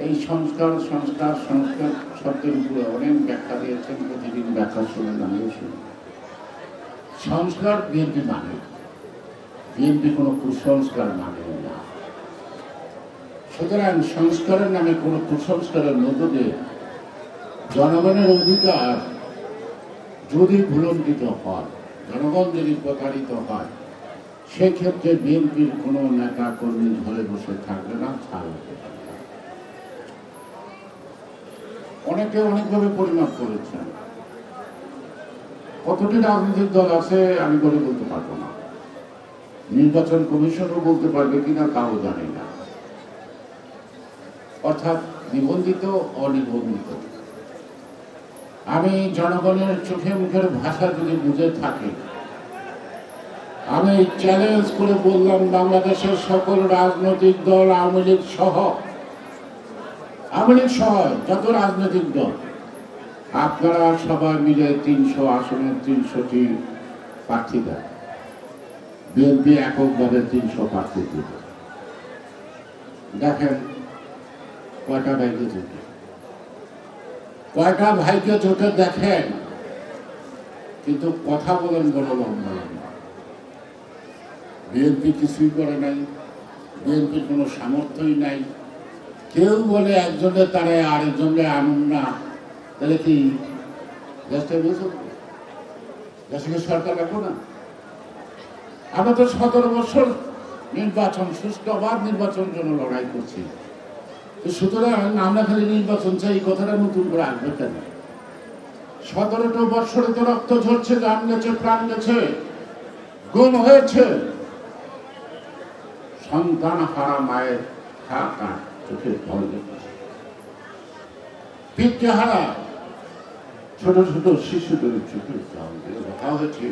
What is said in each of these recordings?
এই সংস্কার সংস্কার সংস্কার শব্দের উপরে অনেক ব্যাখ্যা দিয়েছেন, প্রতিদিন ব্যাখ্যা শুনে আমিও শুনি। সংস্কার বিএনপি মানে, বিএনপি কোনো কুসংস্কার মানে না। সুতরাং সংস্কারের নামে কোনো কুসংস্কারের মধ্য দিয়ে জনগণের অধিকার যদি ভুলণ্ঠিত হয়, জনগণ যদি প্রতারিত হয়, সেক্ষেত্রে বিএনপির কোনো নেতা কর্মী ঘরে বসে থাকবে না, ছাড়বে না। অনেকে অনেকভাবে পরিমাপ করেছেন। কতটি রাজনৈতিক দল আছে আমি বলে বলতে পারবো না, নির্বাচন কমিশনও বলতে পারবে কিনা তাও জানি না। অর্থাৎ নিবন্ধিত অনিবন্ধিত। আমি জনগণের চোখে মুখের ভাষা যদি বুঝে থাকি, আমি চ্যালেঞ্জ করে বললাম বাংলাদেশের সকল রাজনৈতিক দল, আওয়ামী লীগ সহ যত রাজনৈতিক দল, আপনারা সবাই মিলে ৩০০ আসনের ৩০০টি প্রার্থী দেন। বিএনপি এককভাবে ৩০০ প্রার্থী দেবে। দেখেন কয়টা ভাইকে জোটে, কয়টা ভাইকে জোটে দেখেন, কিন্তু কথা বলেন বড় লম্বা লম্বা। বিএনপি কিছুই করে নাই, বিএনপির কোনো সামর্থ্যই নাই। কেউ বলে একজনের তারা আরেকজনকে আনুন না, তাহলে কি দেশটা বুঝো, দেশকে সরকার রাখবো না? আমরা তো ১৭ বছর নির্বাচন, সুষ্ঠু অবাধ নির্বাচনের জন্য লড়াই করছি। সুতরাং আমরা খালি নির্বাচন চাই, এই কথাটা নতুন করে আসবে কেন? ১৭টা বছরে তো রক্ত ঝরছে, গান গেছে, প্রাণ গেছে, গুম হয়েছে। সন্তান হারা মায়ের থাকা চোখের জল দেখেছে, পিতৃ হারা ছোট ছোট শিশুদের চোখের জল দেখা হয়েছে।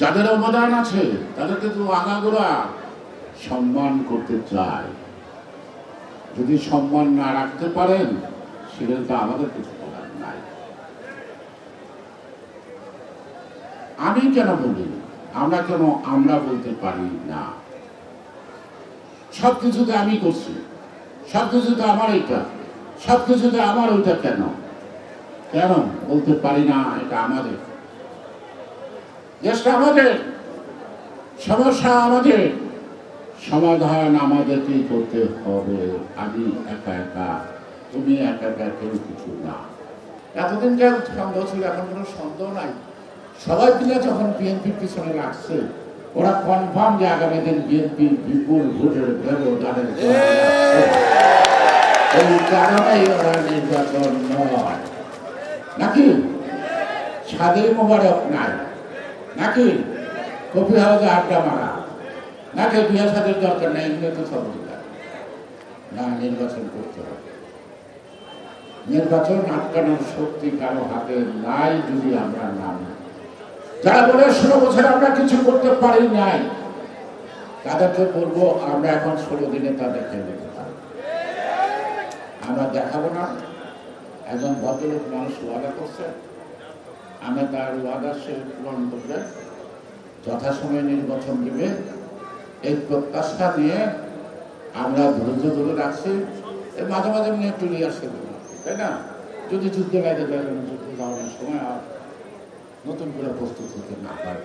যাদের অবদান আছে তাদেরকে তো আগাগোড়া সম্মান করতে চায়। যদি সম্মান না রাখতে পারেন, সেখানে তো আমাদের কিছু করার নাই। আমি কেন বলি, আমরা বলতে পারি না? সবকিছুতে আমি করছি, সবকিছুতে আমার এটা, সবকিছুতে আমার ওইটা, কেন বলতে পারি না? এটা আমাদের দেশটা, আমাদের সমস্যা, আমাদের সমাধান আমাদেরকেই করতে হবে। আমি একা একা, তুমি একা একা, কেউ কিছু না। এতদিন কেন সন্দেহ ছিল, এখন কোনো সন্দেহ নাই। সবাই মিলে যখন বিএনপির পিছনে লাগছে, ওরা কনফার্ম যে আগামী দিন বিএনপি বিপুল ভোটের ব্যবধানে, এই কারণেই ওরা নির্বাচন নয় নাকি স্বাধীন মোবারক নাই, নাকি কফি হাউসে আড্ডা মারা, নাকি বিয়ে সাদের দরকার নেই, এগুলো তো সব না। নির্বাচন করতে হবে। নির্বাচন আটকানোর শক্তি কারো হাতে নাই যদি আমরা নাম। যারা বলে 16 বছর আমরা কিছু করতে পারি নাই, তাদেরকে বলবো আমরা এখন 16 দিনে তা দেখে নিতে পারি। আমরা দেখাবো না। একজন ভদ্রলোক মানুষ ওয়াদা করছে, আমরা তার ওয়াদা সে পূরণ করবে, যথাসময়ে নির্বাচন দেবে, এই প্রত্যাশা নিয়ে আমরা ধৈর্য ধরে রাখছি। মাঝে মাঝে নিয়ে চলে আসতে দেবো, তাই না? যদি যুদ্ধ লাগে যাবেন, যুদ্ধ যাওয়ার সময় আর নতুন করে প্রস্তুত হতে না পারে।